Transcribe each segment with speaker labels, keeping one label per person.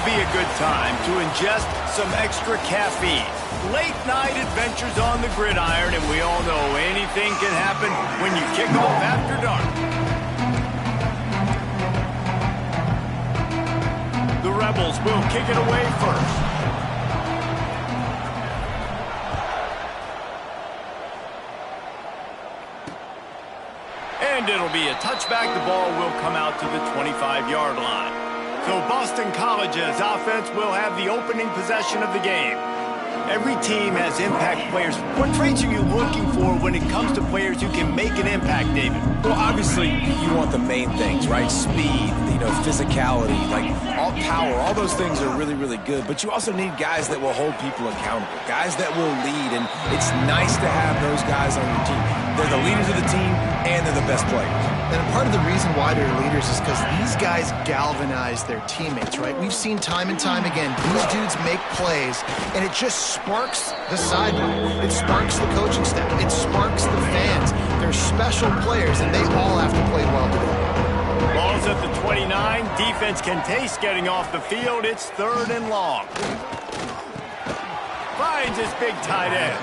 Speaker 1: would be a good time to ingest some extra caffeine. Late-night adventures on the gridiron, and we all know anything can happen when you kick off after dark. The Rebels will kick it away first. And it'll be a touchback. The ball will come out to the 25-yard line. So Boston College's offense will have the opening possession of the game. Every team has impact players. What traits are you looking for when it comes to players who can make an impact, David?
Speaker 2: Well, obviously, you want the main things, right? Speed, physicality, like all power, all those things are really, really good. But you also need guys that will hold people accountable, guys that will lead. And it's nice to have those guys on your team. They're the leaders of the team, and they're the best players.
Speaker 3: And part of the reason why they're leaders is because these guys galvanize their teammates, right? We've seen time and time again, these dudes make plays, and it just sparks the sideline. It sparks the coaching staff. It sparks the fans. They're special players, and they all have to play well today.
Speaker 1: Ball's at the 29. Defense can taste getting off the field. It's 3rd and long. Finds his big tight end.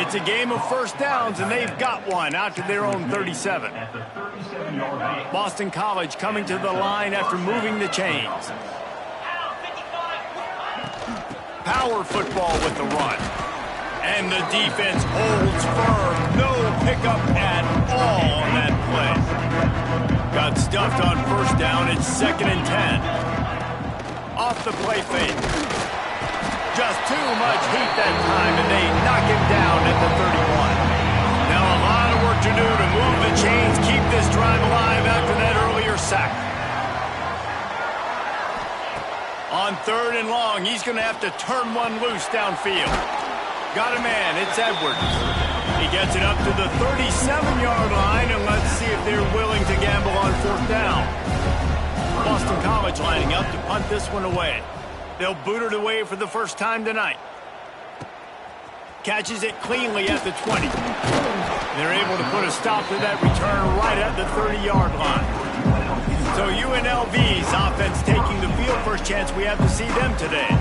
Speaker 1: It's a game of first downs, and they've got one out to their own 37. Boston College coming to the line after moving the chains. Power football with the run. And the defense holds firm. No pickup at all on that play. Got stuffed on first down. It's 2nd and 10. Off the play fake. Just too much heat that time, and they knock him down at the 31. Now a lot of work to do to move the chains, keep this drive alive after that earlier sack. On 3rd and long, he's going to have to turn one loose downfield. Got a man, it's Edwards. He gets it up to the 37-yard line, and let's see if they're willing to gamble on 4th down. Boston College lining up to punt this one away. They'll boot it away for the first time tonight. Catches it cleanly at the 20. They're able to put a stop to that return right at the 30-yard line. So UNLV's offense taking the field. First chance we have to see them today.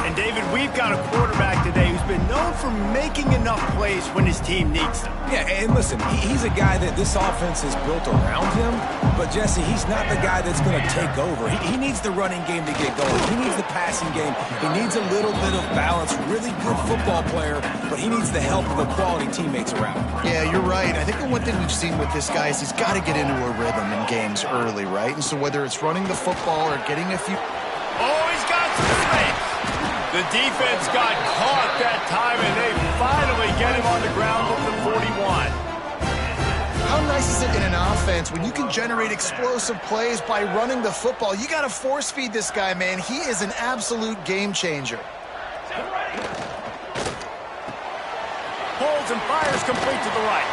Speaker 1: And David, we've got a quarterback today who's been known for making enough plays when his team needs them.
Speaker 2: Yeah, and listen, he's a guy that this offense is built around him. But, Jesse, he's not the guy that's going to take over. He needs the running game to get going. He needs the passing game. He needs a little bit of balance. Really good football player, but he needs the help of the quality teammates around him.
Speaker 3: Yeah, you're right. I think the one thing we've seen with this guy is he's got to get into a rhythm in games early, right? And so whether it's running the football or getting a few...
Speaker 1: Oh, he's got some space. The defense got caught that time, and they finally get him on the ground at the 41.
Speaker 3: How nice is it in an offense when you can generate explosive plays by running the football? You got to force feed this guy, man. He is an absolute game changer.
Speaker 1: Pulls and fires complete to the right.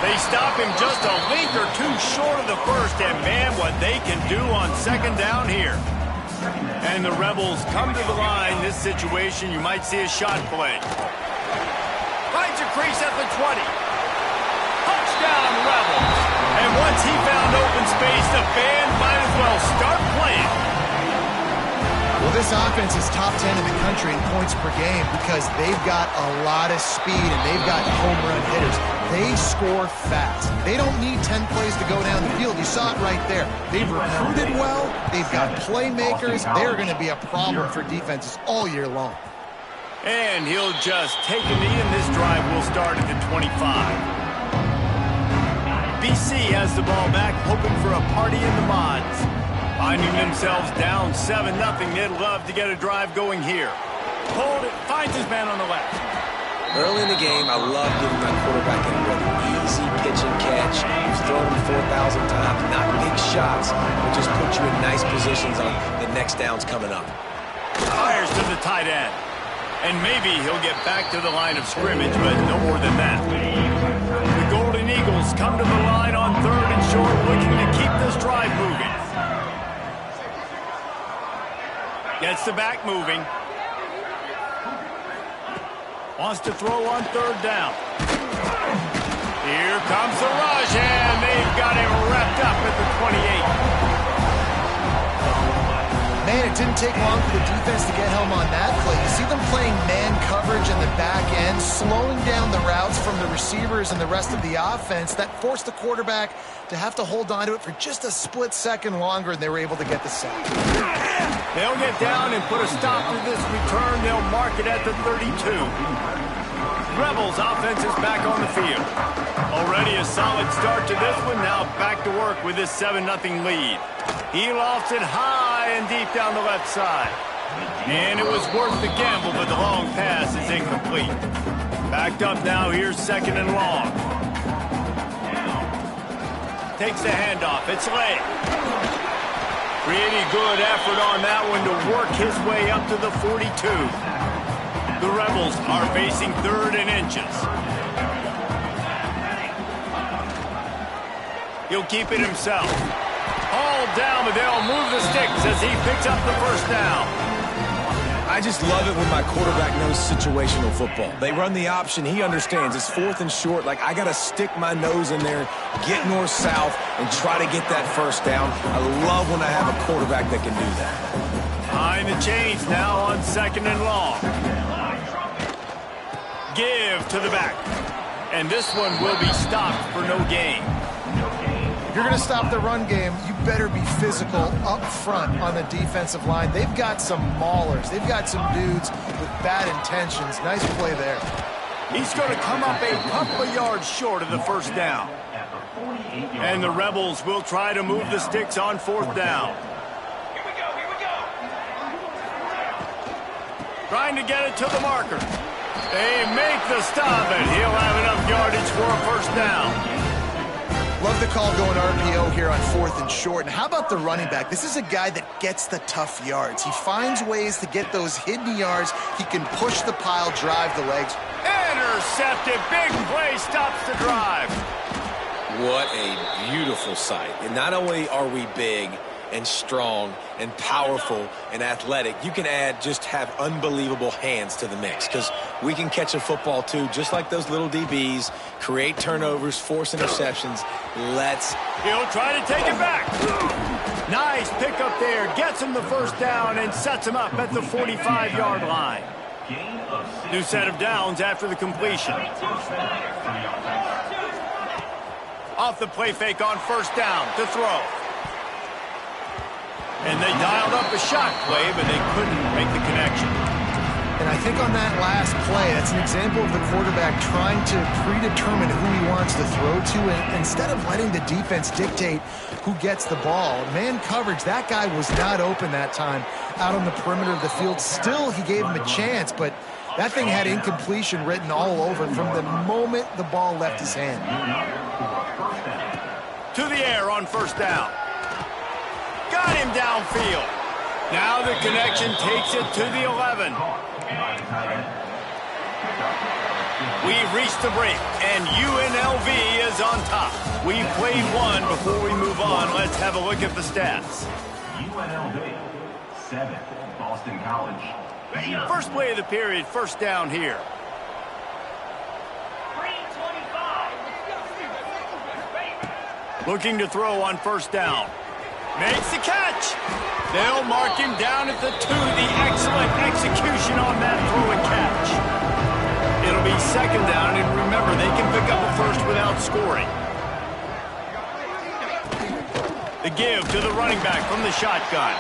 Speaker 1: They stop him just a link or two short of the first, and man, what they can do on 2nd down here. And the Rebels come to the line. This situation, you might see a shot play. Finds a crease at the 20. Touchdown, Rebels. And once he found open space, the band might as well start playing.
Speaker 3: Well, this offense is top 10 in the country in points per game because they've got a lot of speed and they've got home run hitters. They score fast. They don't need 10 plays to go down the field. You saw it right there. They've recruited well. They've got playmakers. They're going to be a problem for defenses all year long.
Speaker 1: And he'll just take a knee, and this drive will start at the 25. BC has the ball back, hoping for a party in the mods. Finding themselves down 7-0, they'd love to get a drive going here. Hold it, finds his man on the left.
Speaker 2: Early in the game, I love giving my quarterback a rhythm. Easy pitch and catch. You've thrown him 4,000 times. Not big shots, but just put you in nice positions on the next downs coming up.
Speaker 1: Fires to the tight end. And maybe he'll get back to the line of scrimmage, but no more than that. The Golden Eagles come to the line on 3rd and short, looking to keep this drive moving. Gets the back moving. Wants to throw on 3rd down. Here comes the rush, and they've got him wrapped up at the 28.
Speaker 3: Man, it didn't take long for the defense to get home on that play. You see them playing man coverage in the back end, slowing down the routes from the receivers and the rest of the offense. That forced the quarterback to have to hold on to it for just a split second longer, and they were able to get the sack.
Speaker 1: They'll get down and put a stop to this return. They'll mark it at the 32. Rebels offense is back on the field. Already a solid start to this one. Now back to work with this 7-0 lead. He lofts it high and deep down the left side. And it was worth the gamble, but the long pass is incomplete. Backed up now. Here's 2nd and long. Takes the handoff. It's late. Pretty good effort on that one to work his way up to the 42. The Rebels are facing 3rd and inches. He'll keep it himself. Hauled down, but they'll move the sticks as he picks up the 1st down.
Speaker 2: I just love it when my quarterback knows situational football. They run the option. He understands. It's 4th and short. Like, I got to stick my nose in there, get north-south, and try to get that 1st down. I love when I have a quarterback that can do that.
Speaker 1: Behind the chains now on 2nd and long. Give to the back. And this one will be stopped for no gain.
Speaker 3: If you're going to stop the run game, you better be physical up front on the defensive line. They've got some maulers. They've got some dudes with bad intentions. Nice play there.
Speaker 1: He's going to come up a couple of yards short of the 1st down. And the Rebels will try to move the sticks on 4th down.
Speaker 4: Here we go.
Speaker 1: Trying to get it to the marker. They make the stop, and he'll have enough yardage for a 1st down.
Speaker 3: Love the call going RPO here on 4th and short. And how about the running back? This is a guy that gets the tough yards. He finds ways to get those hidden yards. He can push the pile, drive the legs.
Speaker 1: Intercepted. Big play stops the drive.
Speaker 2: What a beautiful sight. And not only are we big and strong and powerful and athletic, you can have unbelievable hands to the mix, because we can catch a football too, just like those little DBs, create turnovers, force interceptions.
Speaker 1: He'll try to take it back. Nice pickup there. Gets him the 1st down and sets him up at the 45-yard line. New set of downs after the completion. Off the play fake on 1st down to throw. And they dialed up a shot play, but they couldn't make the connection.
Speaker 3: And I think on that last play, that's an example of the quarterback trying to predetermine who he wants to throw to, and instead of letting the defense dictate who gets the ball. Man coverage, that guy was not open that time out on the perimeter of the field. Still, he gave him a chance, but that thing had incompletion written all over it from the moment the ball left his hand.
Speaker 1: To the air on 1st down. Got him downfield. Now the connection takes it to the 11. We've reached the break, and UNLV is on top. We've played one. Before we move on, let's have a look at the stats.
Speaker 4: UNLV, 7, Boston College.
Speaker 1: First play of the period, 1st down here. Looking to throw on 1st down. Makes the catch. They'll mark him down at the 2. The excellent execution on that throw and catch. It'll be 2nd down, and remember, they can pick up a 1st without scoring. The give to the running back from the shotgun.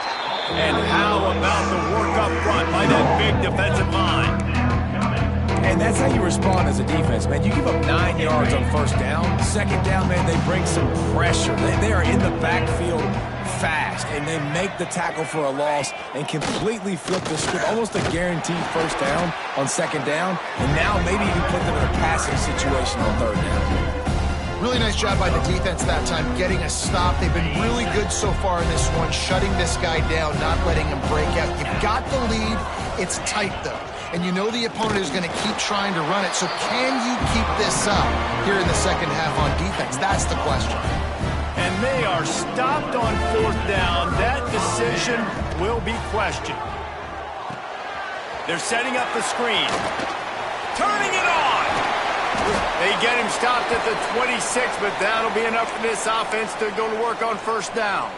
Speaker 1: And how about the work up front by that big defensive line?
Speaker 2: And that's how you respond as a defense, man. You give up 9 yards on 1st down. 2nd down, man, they bring some pressure. They are in the backfield fast, and they make the tackle for a loss and completely flip the script. Almost a guaranteed 1st down on 2nd down. And now maybe you put them in a passing situation on 3rd down.
Speaker 3: Really nice job by the defense that time, getting a stop. They've been really good so far in this one, shutting this guy down, not letting him break out. You've got the lead. It's tight, though. And you know the opponent is going to keep trying to run it. So can you keep this up here in the 2nd half on defense? That's the question.
Speaker 1: And they are stopped on 4th down. That decision will be questioned. They're setting up the screen. Turning it on. They get him stopped at the 26, but that'll be enough for this offense to go to work on 1st down.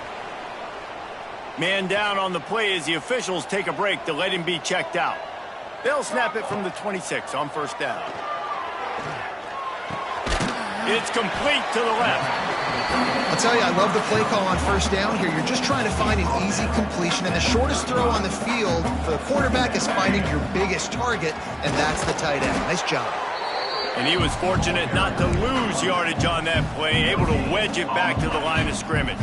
Speaker 1: Man down on the play as the officials take a break to let him be checked out. They'll snap it from the 26 on first down. It's complete to the left.
Speaker 3: I'll tell you, I love the play call on first down here. You're just trying to find an easy completion, and the shortest throw on the field for the quarterback is finding your biggest target, and that's the tight end. Nice job.
Speaker 1: And he was fortunate not to lose yardage on that play, able to wedge it back to the line of scrimmage.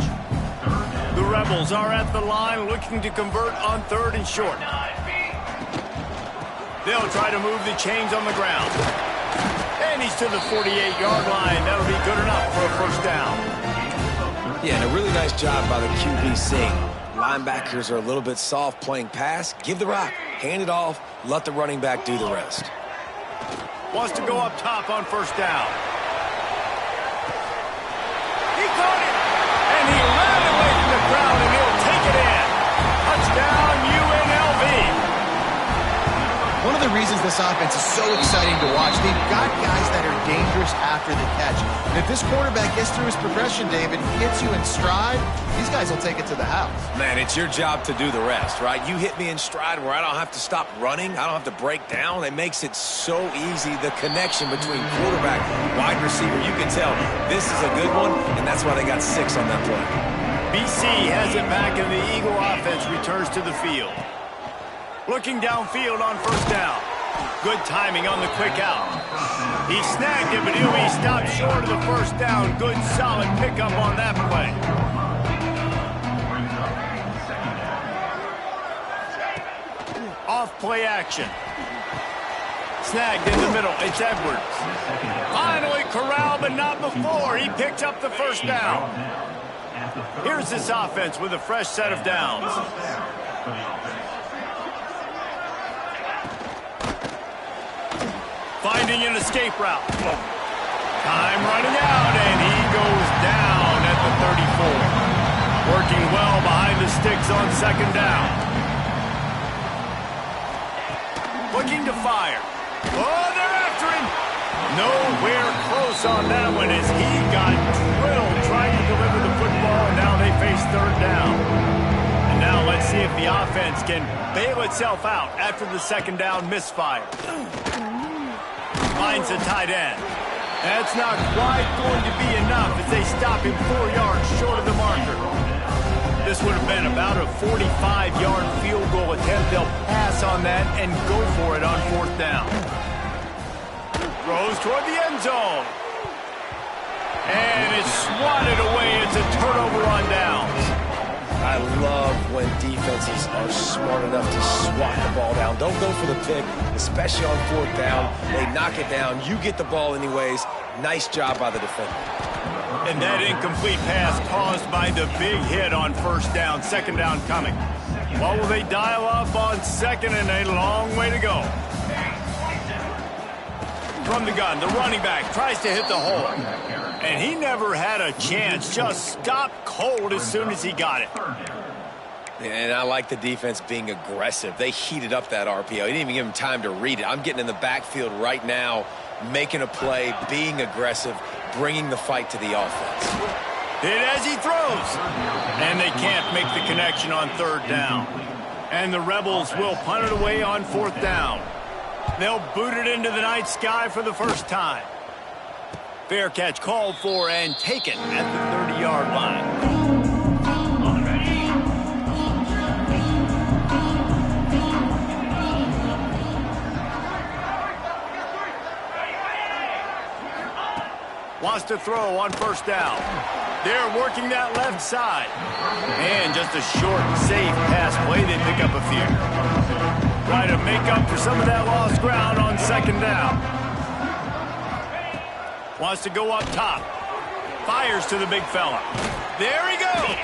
Speaker 1: The Rebels are at the line looking to convert on 3rd and short. They'll try to move the chains on the ground. And he's to the 48-yard line. That'll be good enough for a first down.
Speaker 2: Yeah, and a really nice job by the QB seeing. Linebackers are a little bit soft playing pass. Give the rock, hand it off, let the running back do the rest.
Speaker 1: Wants to go up top on first down. He caught it! And he ran away from the crowd, and he'll take it in. Touchdown, UNLV.
Speaker 3: One of the reasons this offense is so exciting to watch, they've got guys that are dangerous after the catch. And if this quarterback gets through his progression, David, gets you in stride, these guys will take it to the house.
Speaker 2: Man, it's your job to do the rest, right? You hit me in stride where I don't have to stop running. I don't have to break down. It makes it so easy. The connection between quarterback, wide receiver, you can tell this is a good one, and that's why they got 6 on that play.
Speaker 1: BC has it back, and the Eagle offense returns to the field. Looking downfield on first down. Good timing on the quick out. He snagged it, but he'll be stopped short of the first down. Good, solid pickup on that play. Off play action. Snagged in the middle. It's Edwards. Finally corralled, but not before. He picks up the first down. Here's this offense with a fresh set of downs. Finding an escape route. Time running out, and he goes down at the 34. Working well behind the sticks on second down. Looking to fire. Oh, they're after him. Nowhere close on that one as he got drilled trying to deliver the football, and now they face third down. And now let's see if the offense can bail itself out after the second down misfire. Finds the tight end. That's not quite going to be enough as they stop him 4 yards short of the marker. This would have been about a 45-yard field goal attempt. They'll pass on that and go for it on 4th down. Throws toward the end zone. And it's swatted away. It's a turnover on downs.
Speaker 2: I love when defenses are smart enough to swat the ball down. Don't go for the pick, especially on 4th down. They knock it down. You get the ball anyways. Nice job by the defender.
Speaker 1: And that incomplete pass caused by the big hit on first down. Second down coming. What will they dial up on second, and a long way to go. From the gun, the running back tries to hit the hole. And he never had a chance. Just stopped cold as soon as he got it.
Speaker 2: And I like the defense being aggressive. They heated up that RPO. He didn't even give him time to read it. I'm getting in the backfield right now, making a play, being aggressive, bringing the fight to the offense.
Speaker 1: Hit as he throws. And they can't make the connection on 3rd down. And the Rebels will punt it away on 4th down. They'll boot it into the night sky for the first time. Fair catch called for and taken at the 30-yard line. Wants to throw on first down. They're working that left side. And just a short, safe pass play. They pick up a few. Try to make up for some of that lost ground on second down. Wants to go up top. Fires to the big fella. There he goes.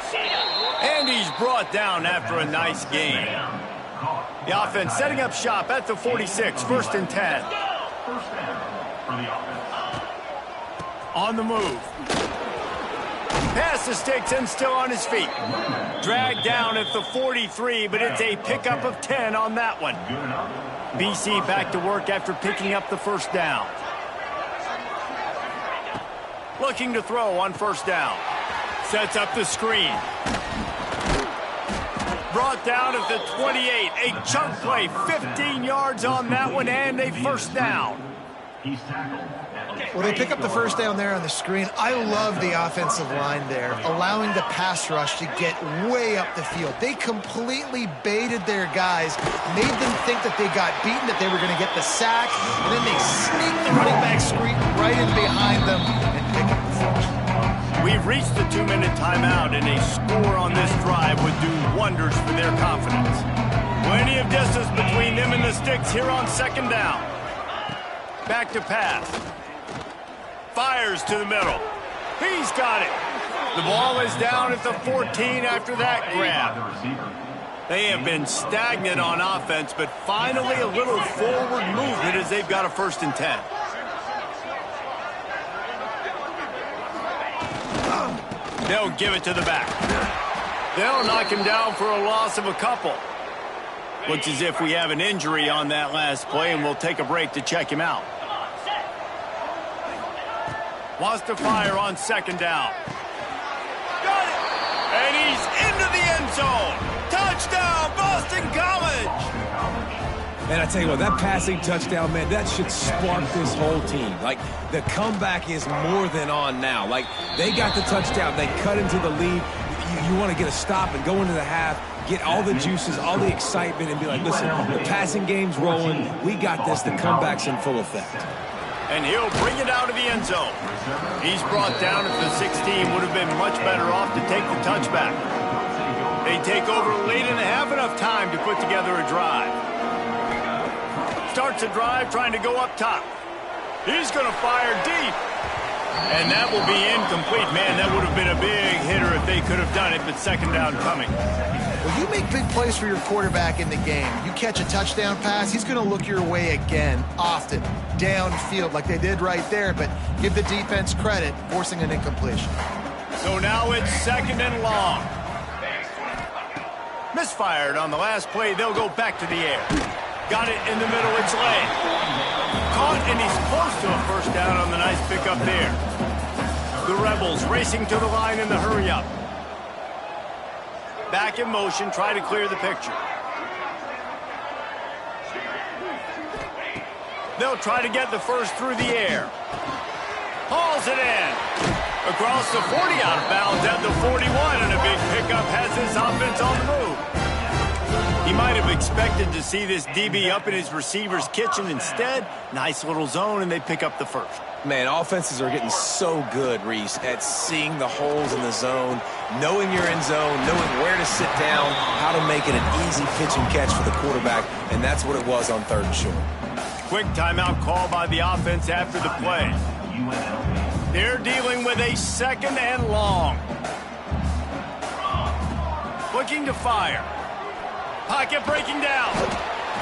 Speaker 1: And he's brought down after a nice gain. The offense setting up shop at the 46, 1st and 10. On the move. Past the sticks and still on his feet. Dragged down at the 43, but it's a pickup of 10 on that one. BC back to work after picking up the first down. Looking to throw on first down. Sets up the screen. brought down at the 28. A chunk play, 15 yards on that one, and a first down.
Speaker 4: He's tackled.
Speaker 3: Well, they pick up the first down there on the screen. I love the offensive line there, allowing the pass rush to get way up the field. They completely baited their guys, made them think that they got beaten, that they were going to get the sack, and then they sneaked the running back screen right in behind them and pick up the first.
Speaker 1: We've reached the 2-minute timeout, and a score on this drive would do wonders for their confidence. Plenty of distance between them and the sticks here on second down. Back to pass. Fires to the middle. He's got it. The ball is down at the 14 after that grab. They have been stagnant on offense, but finally a little forward movement as they've got a 1st and 10. They'll give it to the back. They'll knock him down for a loss of a couple. Looks as if we have an injury on that last play, and we'll take a break to check him out. Wants to fire on second down. Got it! And he's into the end zone. Touchdown, Boston College!
Speaker 2: Man, I tell you what, that passing touchdown, man, that should spark this whole team. Like, the comeback is more than on now. Like, they got the touchdown. They cut into the lead. You want to get a stop and go into the half, get all the juices, all the excitement, and be like, listen, the passing game's rolling. We got this. The comeback's in full effect.
Speaker 1: And he'll bring it out of the end zone. He's brought down at the 16. Would have been much better off to take the touchback. They take over late and have enough time to put together a drive. Starts a drive trying to go up top. He's going to fire deep. And that will be incomplete. Man, that would have been a big hitter if they could have done it, but second down coming.
Speaker 3: Well, you make big plays for your quarterback in the game. You catch a touchdown pass, he's going to look your way again, often, downfield like they did right there, but give the defense credit, forcing an incompletion.
Speaker 1: So now it's 2nd and long. Misfired on the last play. They'll go back to the air. Got it in the middle. It's late. Caught, and he's close to a first down on the nice pickup there. The Rebels racing to the line in the hurry-up. Back in motion, try to clear the picture. They'll try to get the first through the air. Hauls it in. Across the 40, out of bounds at the 41, and a big pickup has his offense on the move. He might have expected to see this DB up in his receiver's kitchen. Instead, nice little zone, and they pick up the first.
Speaker 2: Man, offenses are getting so good, Reese, at seeing the holes in the zone, knowing you're in zone, knowing where to sit down, how to make it an easy pitch and catch for the quarterback, and that's what it was on 3rd and short.
Speaker 1: Quick timeout call by the offense after the play. They're dealing with a 2nd and long. Looking to fire. Pocket breaking down.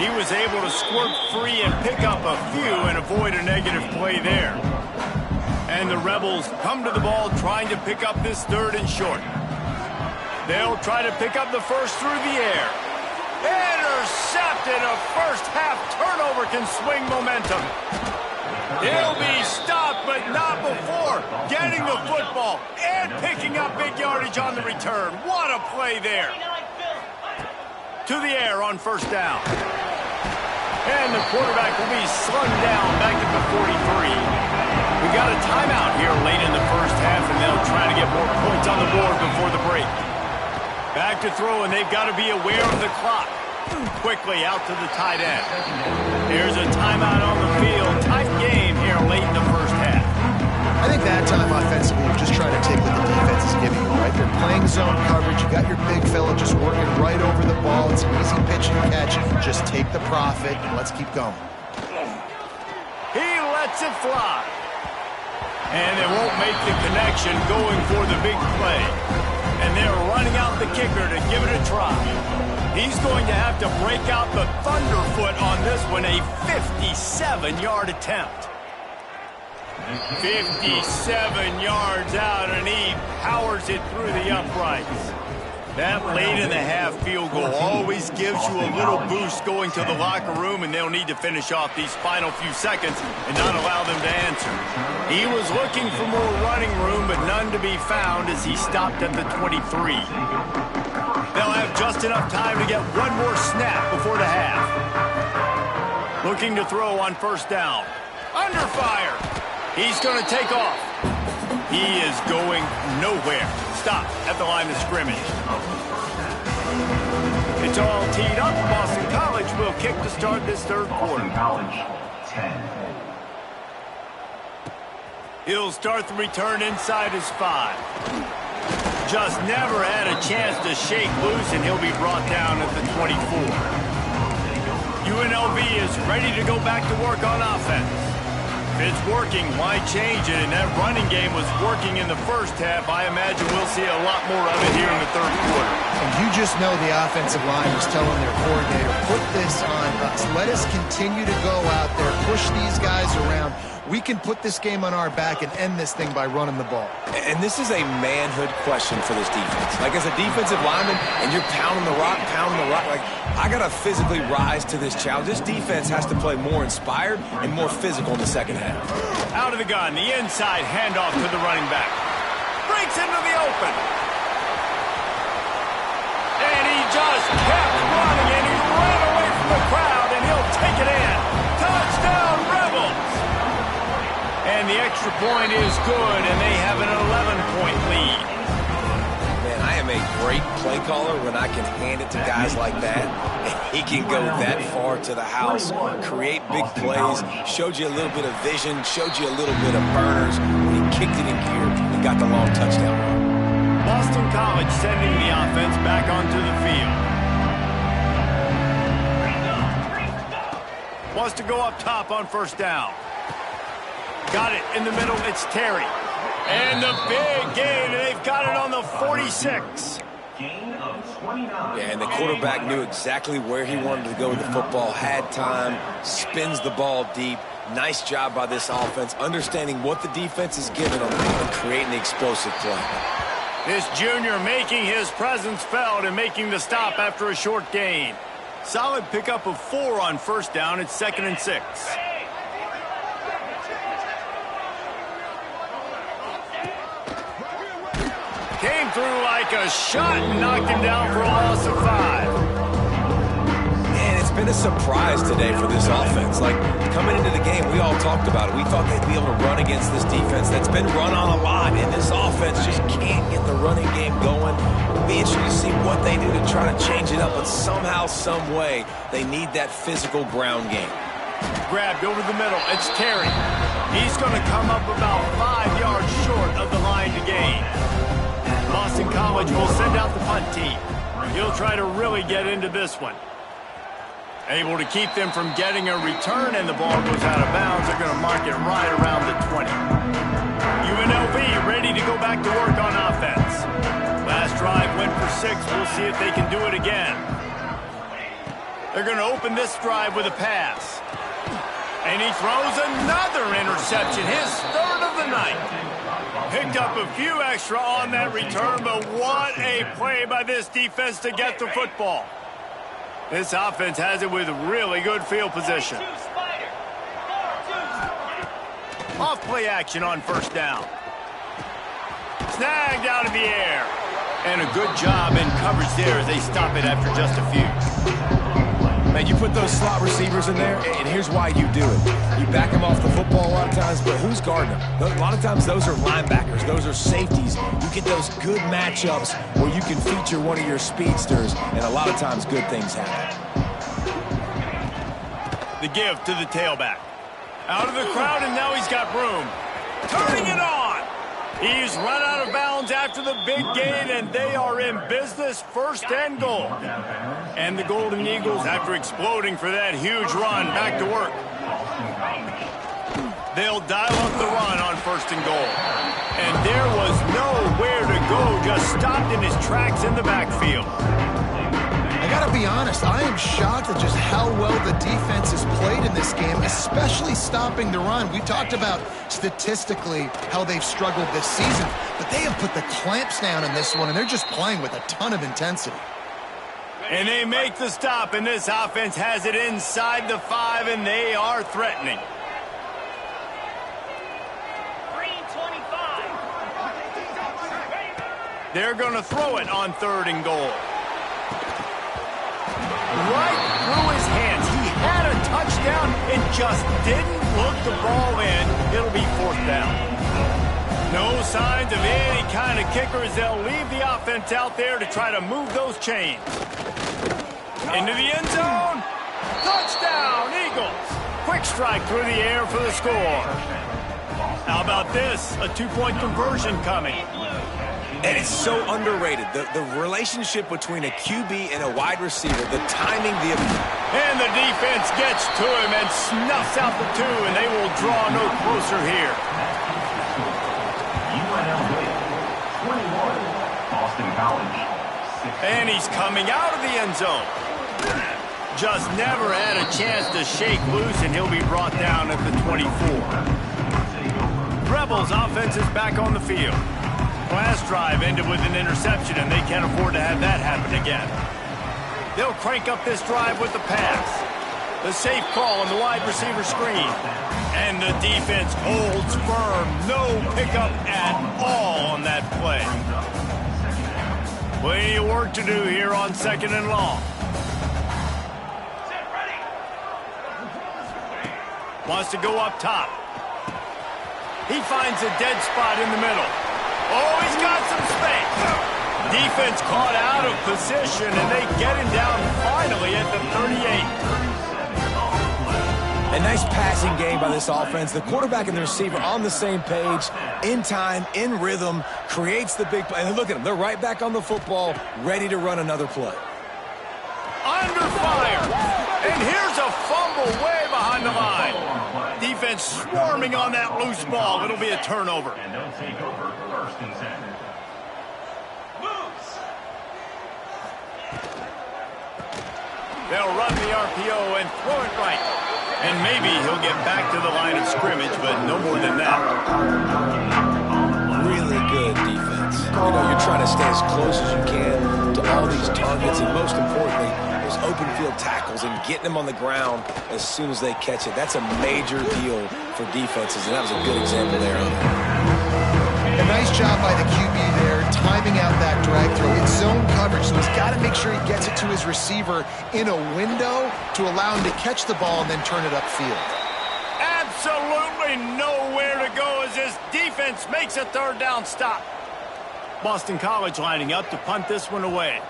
Speaker 1: He was able to squirt free and pick up a few and avoid a negative play there. And the Rebels come to the ball trying to pick up this 3rd and short. They'll try to pick up the first through the air. Intercepted. A first half turnover can swing momentum. He'll be stopped, but not before getting the football and picking up big yardage on the return. What a play there. To the air on first down. And the quarterback will be slung down back at the 43. We got a timeout here late in the first half, and they'll try to get more points on the board before the break. Back to throw, and they've got to be aware of the clock. Quickly out to the tight end. Here's a timeout on the field. Tight game here late in the first half.
Speaker 3: I think that time offensively, you're just trying to take what the defense is giving you, right? They're playing zone coverage. You got your big fella just working right over the ball. It's an easy pitch and catch. Just take the profit, and let's keep going.
Speaker 1: He lets it fly. And they won't make the connection going for the big play. And they're running out the kicker to give it a try. He's going to have to break out the thunderfoot on this one, a 57-yard attempt. 57 yards out, and he powers it through the uprights. That late in the half field goal always gives you a little boost going to the locker room, and they'll need to finish off these final few seconds and not allow them to answer. He was looking for more running room, but none to be found as he stopped at the 23. They'll have just enough time to get one more snap before the half. Looking to throw on first down. Under fire. He's going to take off. He is going nowhere. Stop at the line of scrimmage. It's all teed up. Boston College will kick to start this third quarter.
Speaker 4: Boston College, 10.
Speaker 1: He'll start the return inside his 5. Just never had a chance to shake loose, and he'll be brought down at the 24. UNLV is ready to go back to work on offense. If it's working, why change it? And that running game was working in the first half. I imagine we'll see a lot more of it here in the third quarter.
Speaker 3: And you just know the offensive line was telling their coordinator, put this on us. Let us continue to go out there, push these guys around. We can put this game on our back and end this thing by running the ball.
Speaker 2: And this is a manhood question for this defense. Like, as a defensive lineman, and you're pounding the rock, like, I got to physically rise to this challenge. This defense has to play more inspired and more physical in the second half.
Speaker 1: Out of the gun, the inside handoff to the running back. Breaks into the open. And he just kept running, and he ran away from the crowd, and he'll take it in. Touchdown, Rebels! And the extra point is good, and they have an 11-point lead.
Speaker 2: Man, I am a great play caller when I can hand it to guys like that. He can go that far to the house, create big plays, showed you a little bit of vision, showed you a little bit of burners when he kicked it in gear and got the long touchdown run.
Speaker 1: Boston College sending the offense back onto the field. Wants to go up top on first down. Got it in the middle. It's Terry. And the big gain. They've got it on the 46.
Speaker 4: Gain of 29.
Speaker 2: Yeah, and the quarterback knew exactly where he wanted to go with the football, had time, spins the ball deep. Nice job by this offense, understanding what the defense is giving them and creating the explosive play.
Speaker 1: This junior making his presence felt and making the stop after a short gain. Solid pickup of 4 on first down. It's 2nd and 6. Came through like a shot and knocked him down for a loss of 5.
Speaker 2: Man, it's been a surprise today for this offense. Like, coming into the game, we all talked about it. We thought they'd be able to run against this defense that's been run on a lot, and this offense just can't get the running game going. It'll be interesting to see what they do to try to change it up, but somehow, some way, they need that physical ground game.
Speaker 1: Grabbed over the middle. It's Terry. He's going to come up about 5 yards short of the line to gain. Boston College will send out the punt team. He'll try to really get into this one. Able to keep them from getting a return, and the ball goes out of bounds. They're going to mark it right around the 20. UNLV ready to go back to work on offense. Last drive went for 6. We'll see if they can do it again. They're going to open this drive with a pass. And he throws another interception, his 3rd of the night. Picked up a few extra on that return, but what a play by this defense to get the football. This offense has it with really good field position. Off play action on first down. Snagged out of the air. And a good job in coverage there as they stop it after just a few.
Speaker 2: Man, you put those slot receivers in there, and here's why you do it. You back them off the football a lot of times, but who's guarding them? A lot of times those are linebackers. Those are safeties. You get those good matchups where you can feature one of your speedsters, and a lot of times good things happen.
Speaker 1: The give to the tailback. Out of the crowd, and now he's got room. Turning it on. He's run out of bounds after the big gain, and they are in business, 1st and goal. And the Golden Eagles, after exploding for that huge run, back to work. They'll dial up the run on 1st and goal. And there was nowhere to go, just stopped in his tracks in the backfield.
Speaker 3: I got to be honest, I am shocked at just how well the defense has played in this game, especially stopping the run. We talked about statistically how they've struggled this season, but they have put the clamps down in this one, and they're just playing with a ton of intensity.
Speaker 1: And they make the stop, and this offense has it inside the 5, and they are threatening.
Speaker 5: 3:25.
Speaker 1: They're going to throw it on 3rd and goal. right through his hands. He had a touchdown and just didn't look the ball in. It'll be 4th down. No signs of any kind of kickers. They'll leave the offense out there to try to move those chains. Into the end zone. Touchdown, Eagles. Quick strike through the air for the score. How about this? A 2-point conversion coming.
Speaker 2: And it's so underrated. The relationship between a QB and a wide receiver, the timing,
Speaker 1: And the defense gets to him and snuffs out the 2, and they will draw no closer here.
Speaker 4: UNLV 21, Boston College 16.
Speaker 1: And he's coming out of the end zone. Just never had a chance to shake loose, and he'll be brought down at the 24. Rebels offense is back on the field. Last drive ended with an interception, and they can't afford to have that happen again. They'll crank up this drive with the pass. The safe call on the wide receiver screen. And the defense holds firm. No pickup at all on that play. Plenty of work to do here on 2nd and long. Wants to go up top. He finds a dead spot in the middle. Oh, he's got some space. Defense caught out of position, and they get him down finally at the 38.
Speaker 2: A nice passing game by this offense. The quarterback and the receiver on the same page, in time, in rhythm, creates the big play. And look at them. They're right back on the football, ready to run another play.
Speaker 1: Under fire. And here's a fumble way behind the line. Defense swarming on that loose ball. It'll be a turnover.
Speaker 4: And they'll take over 1st and 10.
Speaker 1: They'll run the RPO and throw it right. And maybe he'll get back to the line of scrimmage, but no more than that.
Speaker 2: Really good defense. You know, you're trying to stay as close as you can to all these targets, and most importantly, those open field tackles and getting them on the ground as soon as they catch it. That's a major deal for defenses, and that was a good example there.
Speaker 3: A nice job by the QB there, timing out that drag throw. It's zone coverage, so he's got to make sure he gets it to his receiver in a window to allow him to catch the ball and then turn it upfield.
Speaker 1: Absolutely nowhere to go as this defense makes a 3rd down stop. Boston College lining up to punt this one away.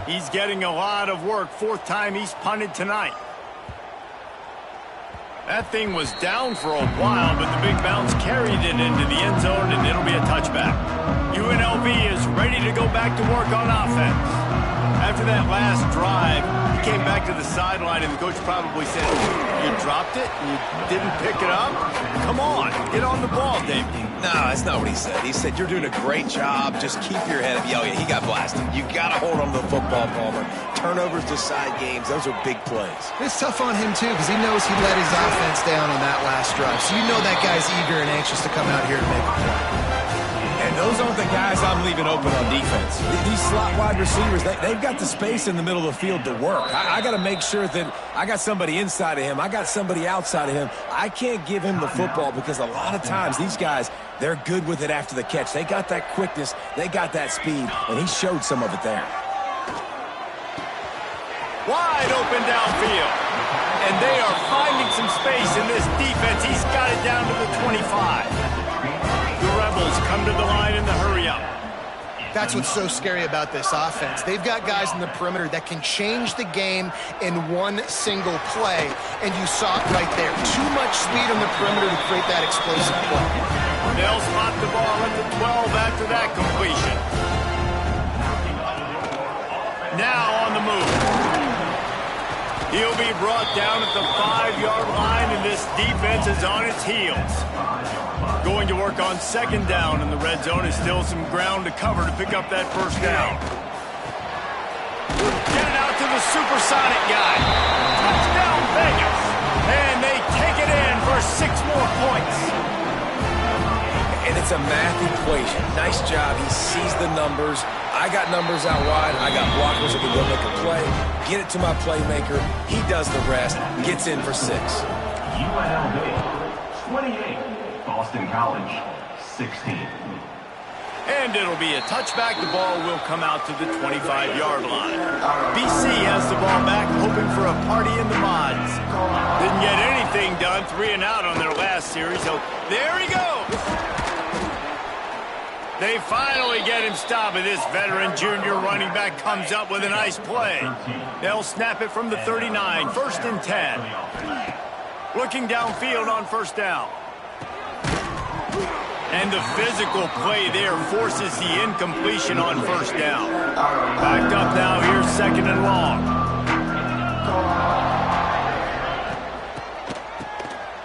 Speaker 1: He's getting a lot of work. 4th time he's punted tonight. That thing was down for a while, but the big bounce carried it into the end zone, and it'll be a touchback. UNLV is ready to go back to work on offense. After that last drive, he came back to the sideline, and the coach probably said, "You dropped it? You didn't pick it up? Come on, get on the ball, David."
Speaker 2: No, that's not what he said. He said, "You're doing a great job. Just keep your head up." Oh, yeah, he got blasted. You got to hold on to the football, Palmer. Turnovers decide games. Those are big plays.
Speaker 3: It's tough on him, too, because he knows he let his offense down on that last drive. So you know that guy's eager and anxious to come out here and make a play.
Speaker 2: And those aren't the guys I'm leaving open on defense. These slot wide receivers, they've got the space in the middle of the field to work. I got to make sure that I got somebody inside of him. I got somebody outside of him. I can't give him the football because a lot of times these guys, they're good with it after the catch. They got that quickness. They got that speed, and he showed some of it there.
Speaker 1: Wide open downfield. And they are finding some space in this defense. He's got it down to the 25. The Rebels come to the line in the hurry-up.
Speaker 3: That's what's so scary about this offense. They've got guys in the perimeter that can change the game in one single play, and you saw it right there. Too much speed on the perimeter to create that explosive play.
Speaker 1: They'll spot the ball at the 12 after that completion. Now on the move. He'll be brought down at the 5-yard line, and this defense is on its heels. Going to work on 2nd down in the red zone. Is still some ground to cover to pick up that 1st down. Get it out to the supersonic guy. Touchdown Vegas. And they take it in for 6 more points.
Speaker 2: And it's a math equation. Nice job. He sees the numbers. I got numbers out wide. I got blockers that can go make a play. Get it to my playmaker. He does the rest. Gets in for 6.
Speaker 4: UNLV 28, Boston College 16.
Speaker 1: And it'll be a touchback. The ball will come out to the 25-yard line. BC has the ball back, hoping for a party in the mods. Didn't get anything done, 3 and out on their last series, so there he goes. They finally get him stopped, and this veteran junior running back comes up with a nice play. They'll snap it from the 39, 1st and 10. Looking downfield on 1st down. And the physical play there forces the incompletion on 1st down. Backed up now, here's 2nd and long.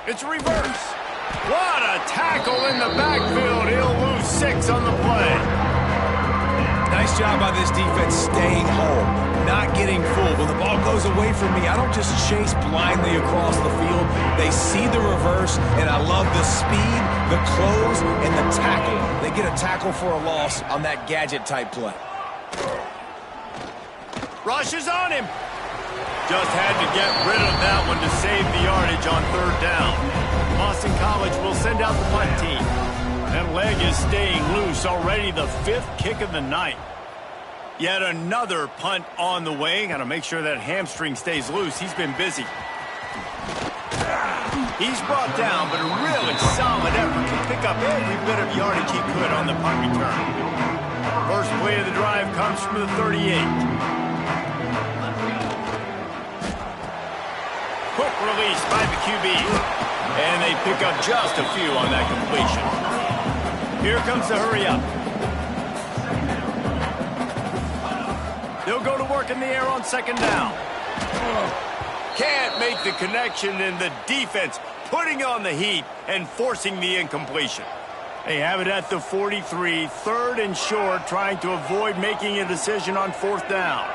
Speaker 1: It's reverse. What a tackle in the backfield. He'll lose 6 on the play.
Speaker 2: Nice job by this defense staying home, not getting fooled. When the ball goes away from me, I don't just chase blindly across the field. They see the reverse, and I love the speed, the close, and the tackle. They get a tackle for a loss on that gadget-type play.
Speaker 1: Rush is on him. Just had to get rid of that one to save the yardage on 3rd down. Boston College will send out the punt team. That leg is staying loose, already the 5th kick of the night. Yet another punt on the way. Got to make sure that hamstring stays loose. He's been busy. He's brought down, but a really solid effort to pick up every bit of yardage he could on the punt return. First play of the drive comes from the 38. Quick release by the QB. And they pick up just a few on that completion. Here comes the hurry up. They'll go to work in the air on 2nd down. Can't make the connection, and the defense putting on the heat and forcing the incompletion. They have it at the 43, 3rd and short, trying to avoid making a decision on 4th down.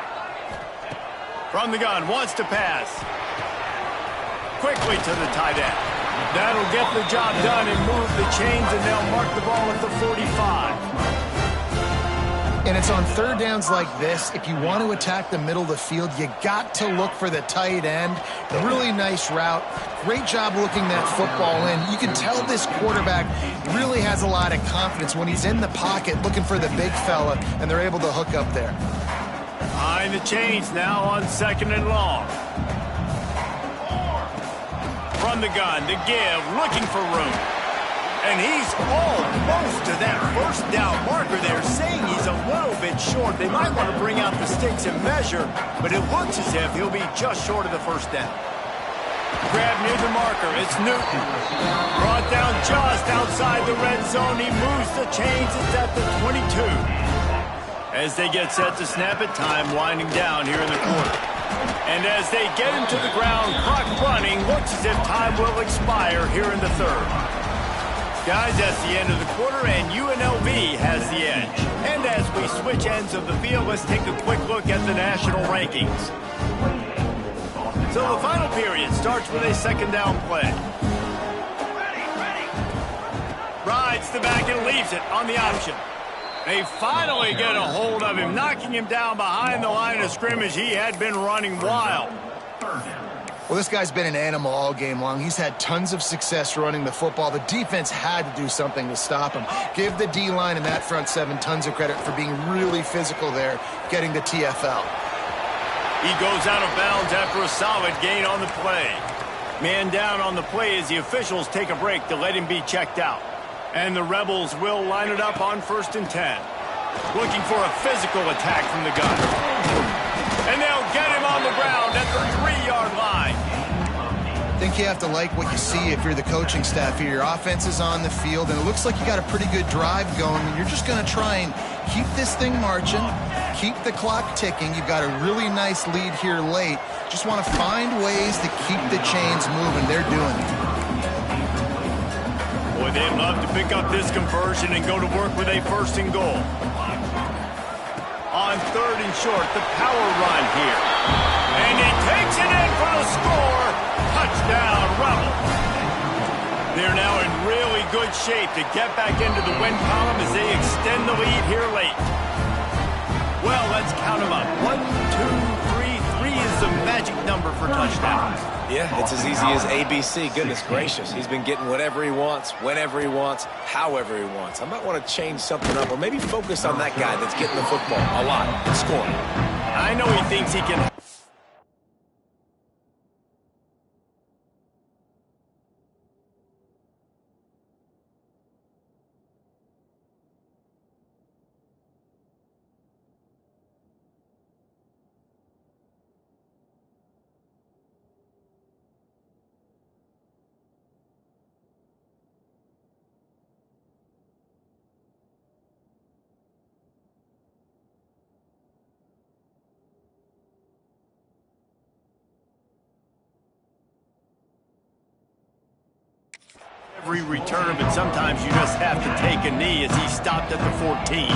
Speaker 1: From the gun, wants to pass. Quickly to the tight end. That'll get the job done and move the chains, and they'll mark the ball at the 45.
Speaker 3: And it's on 3rd downs like this. If you want to attack the middle of the field, you got to look for the tight end. Really nice route. Great job looking that football in. You can tell this quarterback really has a lot of confidence when he's in the pocket looking for the big fella, and they're able to hook up there.
Speaker 1: Behind the chains now on 2nd and long. From the gun, the give, looking for room. And he's almost to that 1st down marker there, saying he's a little bit short. They might want to bring out the sticks and measure, but it looks as if he'll be just short of the 1st down. Grab near the marker, it's Newton. Brought down just outside the red zone. He moves the chains, it's at the 22. As they get set to snap it, time winding down here in the quarter. And as they get him to the ground, clock running, looks as if time will expire here in the 3rd. Guys, that's the end of the quarter, and UNLV has the edge. And as we switch ends of the field, let's take a quick look at the national rankings. So the final period starts with a 2nd down play. Rides the back and leaves it on the option. They finally get a hold of him, knocking him down behind the line of scrimmage. He had been running wild.
Speaker 3: Well, this guy's been an animal all game long. He's had tons of success running the football. The defense had to do something to stop him. Give the D-line and that front 7 tons of credit for being really physical there, getting the TFL.
Speaker 1: He goes out of bounds after a solid gain on the play. Man down on the play as the officials take a break to let him be checked out. And the Rebels will line it up on 1st and 10. Looking for a physical attack from the gun. And they'll get him on the ground at the 3-yard line.
Speaker 3: I think you have to like what you see if you're the coaching staff here. Your offense is on the field, and it looks like you got a pretty good drive going, and you're just going to try and keep this thing marching, keep the clock ticking. You've got a really nice lead here late. Just want to find ways to keep the chains moving. They're doing it.
Speaker 1: Boy, they'd love to pick up this conversion and go to work with a 1st and goal. On 3rd and short, the power run here. And he takes it in for the score. Touchdown, Rebels. They're now in really good shape to get back into the win column as they extend the lead here late. Well, let's count them up. 1, 2, 3. 3 is is the magic number for touchdowns.
Speaker 2: Yeah, it's as easy as ABC. Goodness gracious. He's been getting whatever he wants, whenever he wants, however he wants. I might want to change something up or maybe focus on that guy that's getting the football a lot and scoring.
Speaker 1: I know he thinks he can... every return, but sometimes you just have to take a knee as he stopped at the 14.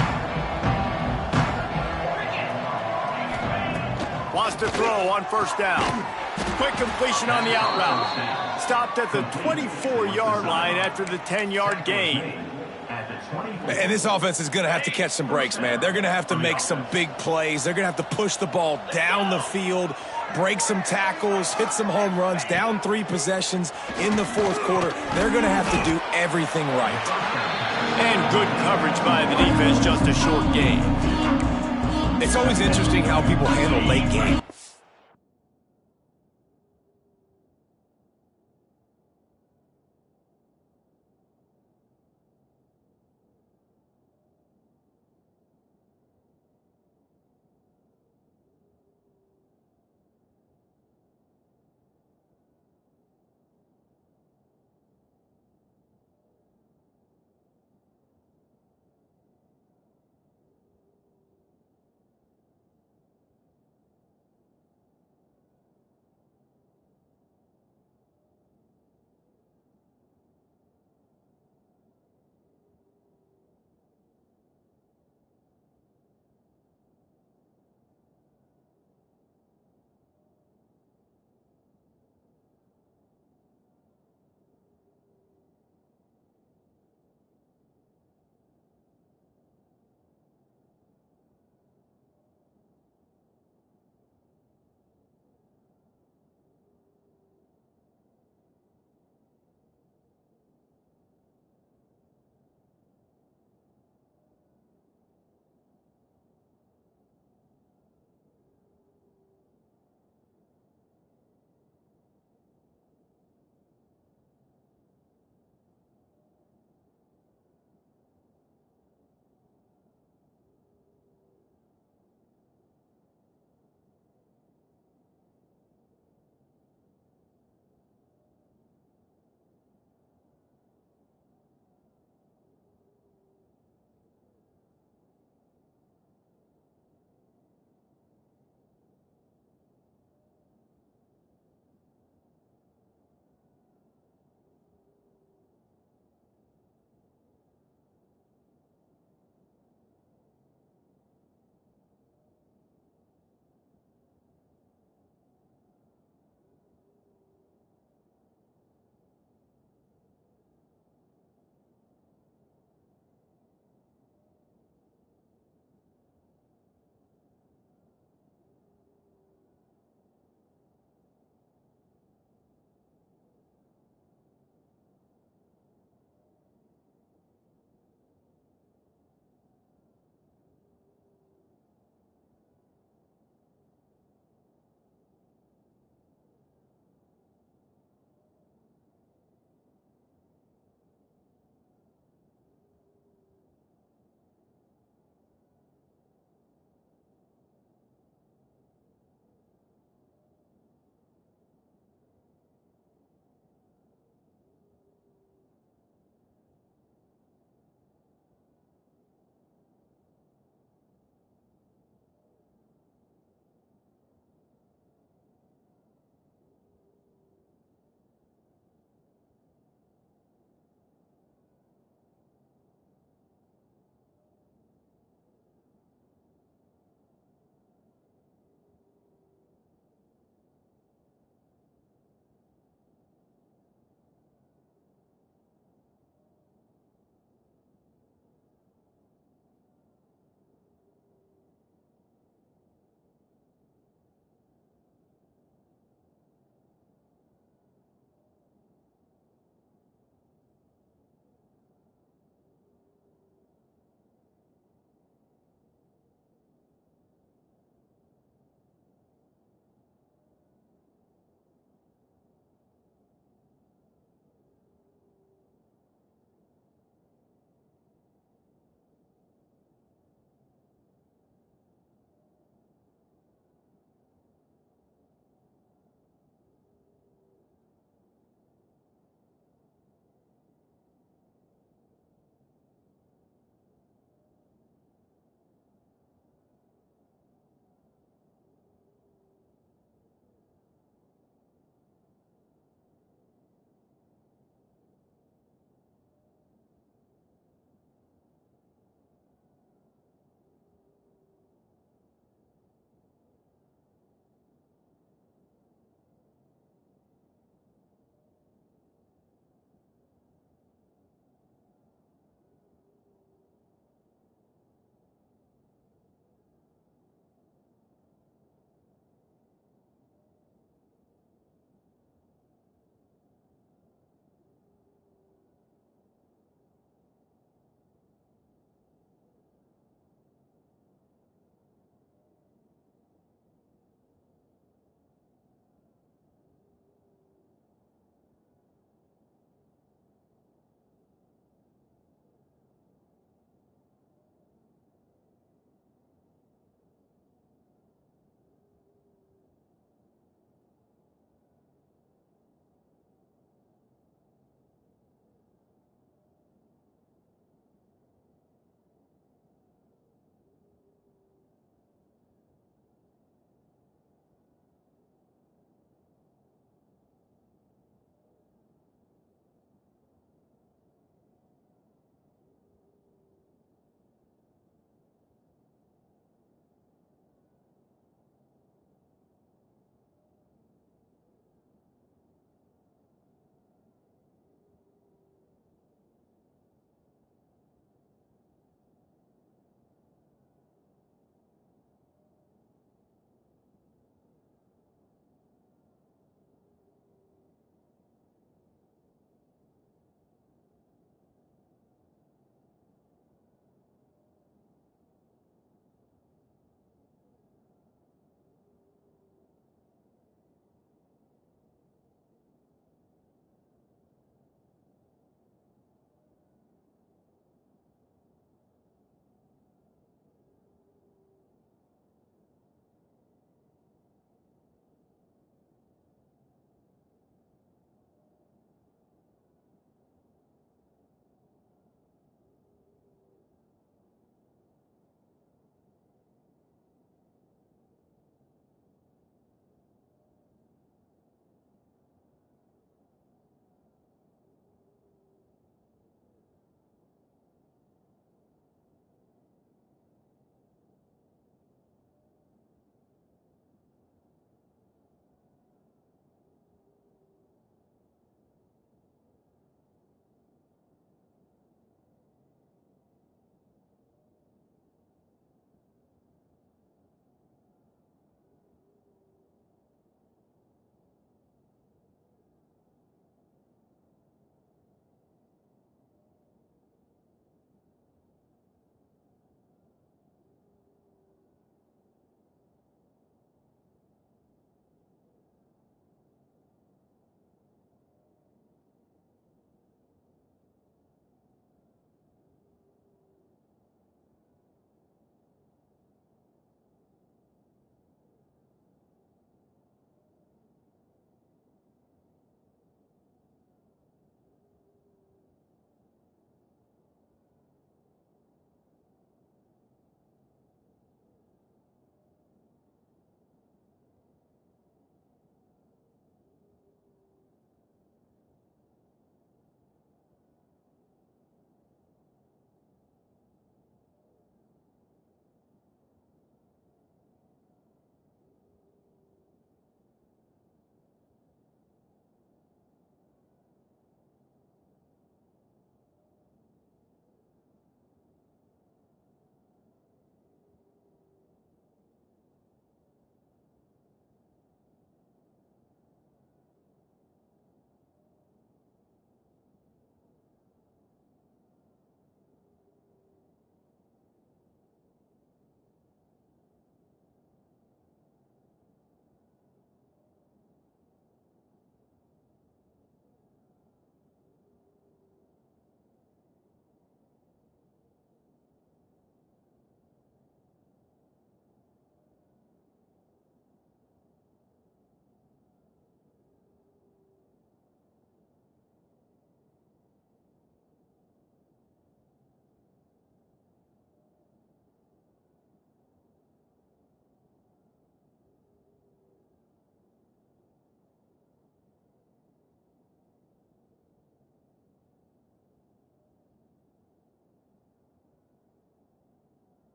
Speaker 1: Wants to throw on first down. Quick completion on the out route. Stopped at the 24-yard line after the 10-yard gain.
Speaker 2: And this offense is going to have to catch some breaks, man. They're going to have to make some big plays. They're going to have to push the ball down the field, break some tackles, hit some home runs, down 3 possessions in the fourth quarter. They're going to have to do everything right.
Speaker 1: And good coverage by the defense, just a short gain.
Speaker 2: It's always interesting how people handle late game.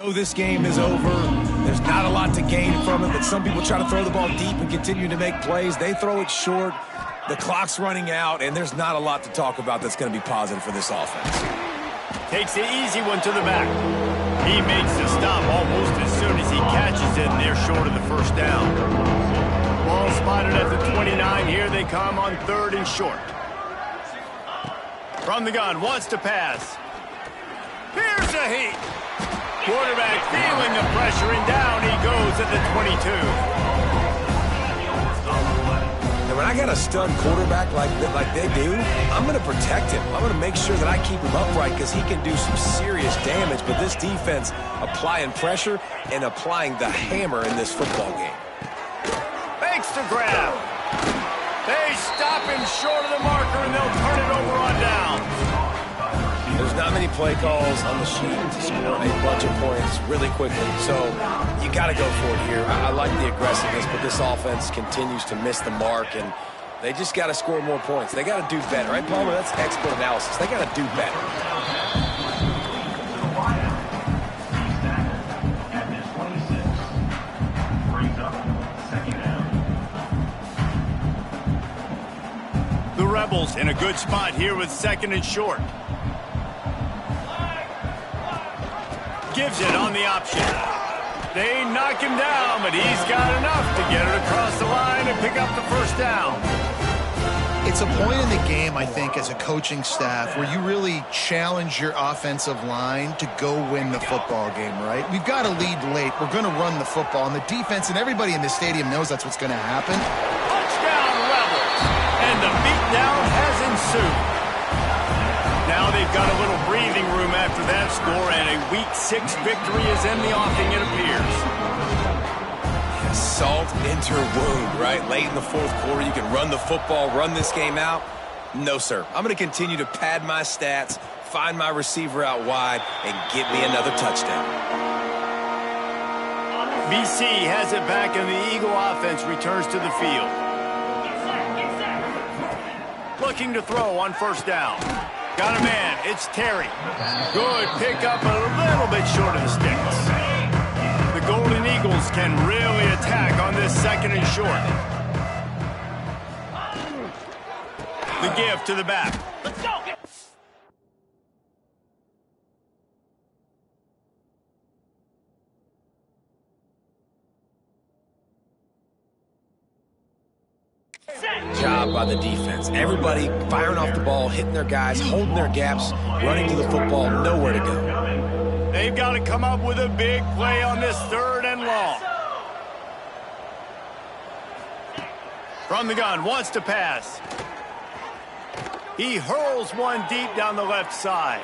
Speaker 2: know this game is over. There's not a lot to gain from it, but some people try to throw the ball deep and continue to make plays. They throw it short. The clock's running out, and there's not a lot to talk about that's going to be positive for this offense.
Speaker 1: Takes the easy one to the back. He makes the stop almost as soon as he catches it, and they're short of the first down. Ball spotted at the 29. Here they come on 3rd and short. From the gun, wants to pass. Here's a heat. Quarterback feeling the pressure, and down he goes at the 22.
Speaker 2: And when I got a stud quarterback like they do, I'm going to protect him. I'm going to make sure that I keep him upright because he can do some serious damage. But this defense applying pressure and applying the hammer in this football game.
Speaker 1: Fakes to grab. They stop him short of the marker, and they'll turn it over on down.
Speaker 2: There's not many play calls on the sheet to score a bunch of points really quickly, so you got to go for it here. I like the aggressiveness, but this offense continues to miss the mark, and they just got to score more points. They got to do better, right, Palmer? That's expert analysis. They got to do better.
Speaker 1: The Rebels in a good spot here with 2nd and short. Gives it on the option. They knock him down, but he's got enough to get it across the line and pick up the first down.
Speaker 3: It's a point in the game, I think, as a coaching staff where you really challenge your offensive line to go win the football game, right? We've got to lead late. We're going to run the football, and the defense and everybody in the stadium knows that's what's going to happen.
Speaker 1: Touchdown Rebels, and the beatdown has ensued. Now they've got a little breathing room after that score, and a Week 6 victory is in the offing, it appears.
Speaker 2: Salt into wound, right? Late in the 4th quarter, you can run the football, run this game out. No, sir. I'm going to continue to pad my stats, find my receiver out wide, and get me another touchdown.
Speaker 1: BC has it back, and the Eagle offense returns to the field. Looking to throw on 1st down. Got a man. It's Terry. Good pickup, a little bit short of the sticks. The Golden Eagles can really attack on this 2nd and short. The give to the back. Let's go.
Speaker 2: Job by the defense. Everybody firing off the ball, hitting their guys, holding their gaps, running to the football, nowhere to go.
Speaker 1: They've got to come up with a big play on this 3rd and long. From the gun, wants to pass. He hurls one deep down the left side.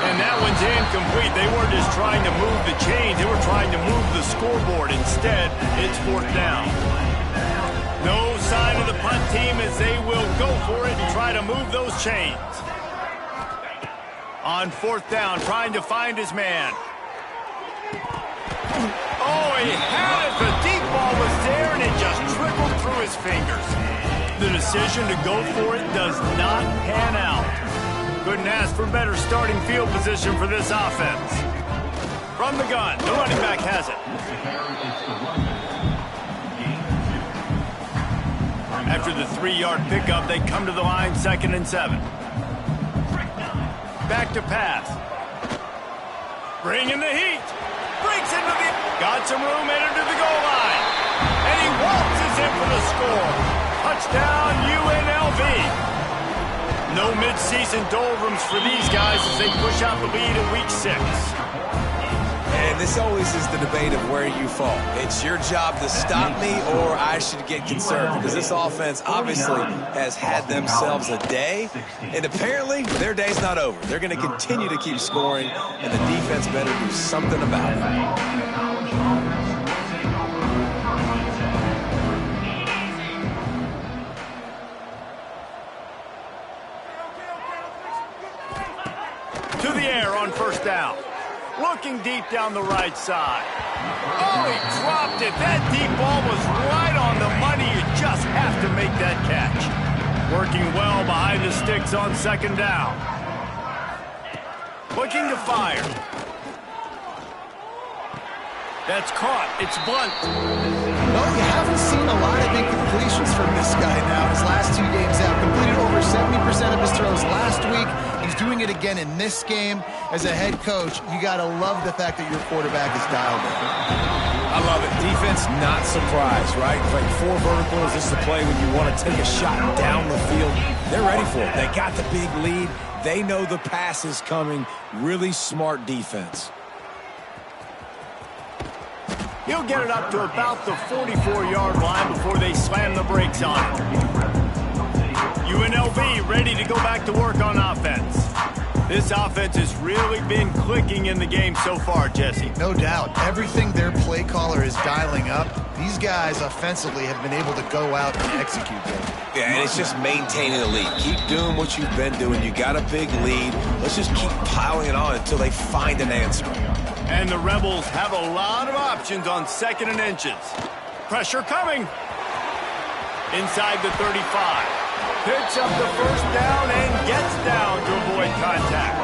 Speaker 1: And that one's incomplete. They weren't just trying to move the chains. They were trying to move the scoreboard. Instead, it's 4th down. No sign of the punt team as they will go for it and try to move those chains. On 4th down, trying to find his man. Oh, he had it. The deep ball was there, and it just trickled through his fingers. The decision to go for it does not pan out. Couldn't ask for better starting field position for this offense. From the gun, the running back has it. After the 3-yard pickup, they come to the line, 2nd and 7. Back to pass. Bringing the heat. Breaks into the... Got some room, headed to the goal line. And he waltzes in for the score. Touchdown, UNLV. No midseason doldrums for these guys as they push out the lead in Week 6.
Speaker 2: And this always is the debate of where you fall. It's your job to stop me, or I should get concerned, because this offense obviously has had themselves a day, and apparently their day's not over. They're going to continue to keep scoring, and the defense better do something about it.
Speaker 1: To the air on 1st down. Looking deep down the right side. Oh, he dropped it. That deep ball was right on the money. You just have to make that catch. Working well behind the sticks on 2nd down. Looking to fire. That's caught. It's bunt.
Speaker 3: Well, you haven't seen a lot of incompletions from this guy now. His last 2 games out, completed over 70% of his throws last week. He's doing it again in this game. As a head coach, you got to love the fact that your quarterback is dialed in.
Speaker 2: I love it. Defense not surprised, right? Like 4 verticals. This is the play when you want to take a shot down the field. They're ready for it. They got the big lead. They know the pass is coming. Really smart defense.
Speaker 1: He'll get it up to about the 44-yard line before they slam the brakes on it. UNLV ready to go back to work on offense. This offense has really been clicking in the game so far, Jesse.
Speaker 3: No doubt. Everything their play caller is dialing up, these guys offensively have been able to go out and execute them.
Speaker 2: Yeah, and it's just maintaining the lead. Keep doing what you've been doing. You got a big lead. Let's just keep piling it on until they find an answer.
Speaker 1: And the Rebels have a lot of options on 2nd and inches. Pressure coming. Inside the 35. Picks up the first down and gets down to avoid contact.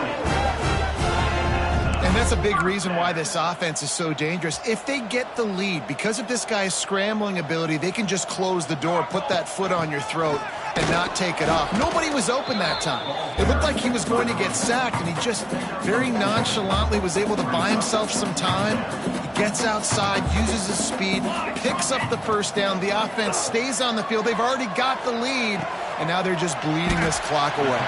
Speaker 3: And that's a big reason why this offense is so dangerous. If they get the lead, because of this guy's scrambling ability, they can just close the door, put that foot on your throat, and not take it off. Nobody was open that time. It looked like he was going to get sacked, and he just very nonchalantly was able to buy himself some time. He gets outside, uses his speed, picks up the first down. The offense stays on the field. They've already got the lead, and now they're just bleeding this clock away.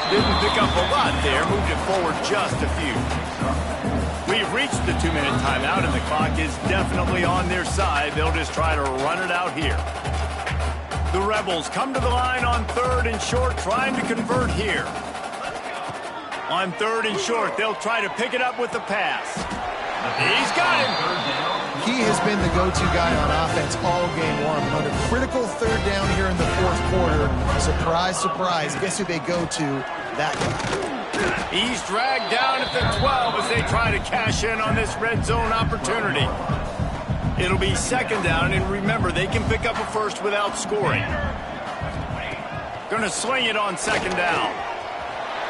Speaker 1: Didn't pick up a lot there, moved it forward just a few. We've reached the 2-minute timeout, and the clock is definitely on their side. They'll just try to run it out here. The Rebels come to the line on 3rd and short, trying to convert here. On 3rd and short, they'll try to pick it up with the pass. He's got him.
Speaker 3: He has been the go-to guy on offense all game long. On a critical 3rd down here in the 4th quarter, surprise, surprise, guess who they go to? That guy.
Speaker 1: He's dragged down at the 12 as they try to cash in on this red zone opportunity. It'll be 2nd down, and remember, they can pick up a first without scoring. Gonna sling it on 2nd down.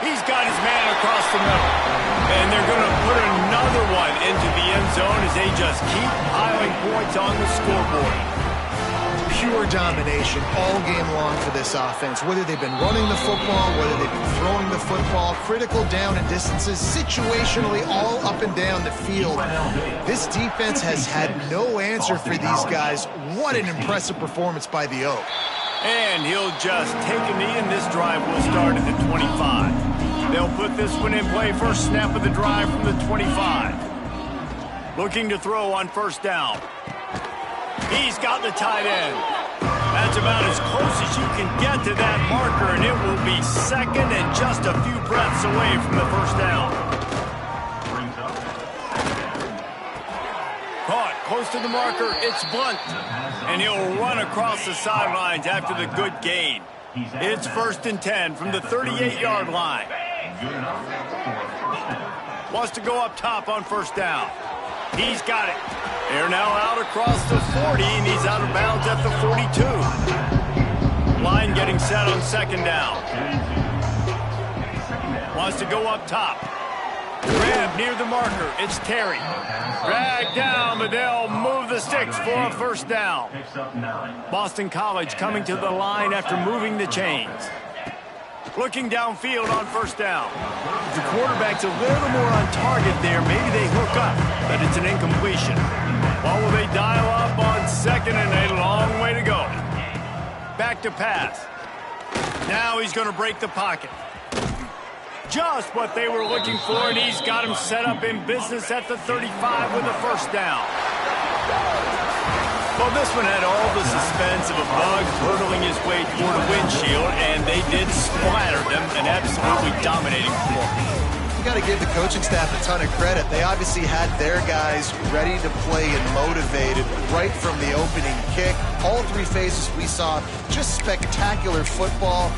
Speaker 1: He's got his man across the middle. And they're gonna put another one into the end zone as they just keep piling points on the scoreboard.
Speaker 3: Pure domination all game long for this offense. Whether they've been running the football, whether they've been throwing the football, critical down and distances, situationally all up and down the field. This defense has had no answer for these guys. What an impressive performance by the Oak.
Speaker 1: And he'll just take a knee, and this drive will start at the 25. They'll put this one in play, first snap of the drive from the 25. Looking to throw on 1st down. He's got the tight end. That's about as close as you can get to that marker, and it will be 2nd and just a few breaths away from the 1st down. Caught close to the marker. It's bunt. And he'll run across the sidelines after the good gain. It's 1st and 10 from the 38-yard line. Wants to go up top on 1st down. He's got it. They're now out across the 40, and he's out of bounds at the 42. Line getting set on 2nd down. Wants to go up top. Grab near the marker. It's Terry. Dragged down, but they'll move the sticks for a 1st down. Boston College coming to the line after moving the chains. Looking downfield on 1st down. The quarterback's a little more on target there. Maybe they hook up, but it's an incompletion. Or will they dial up on 2nd and a long way to go? Back to pass. Now he's going to break the pocket. Just what they were looking for, and he's got him set up in business at the 35 with a 1st down. Well, this one had all the suspense of a bug hurtling his way toward a windshield, and they did splatter them, an absolutely dominating performance.
Speaker 3: You got to give the coaching staff a ton of credit. They obviously had their guys ready to play and motivated right from the opening kick. All 3 phases we saw just spectacular football.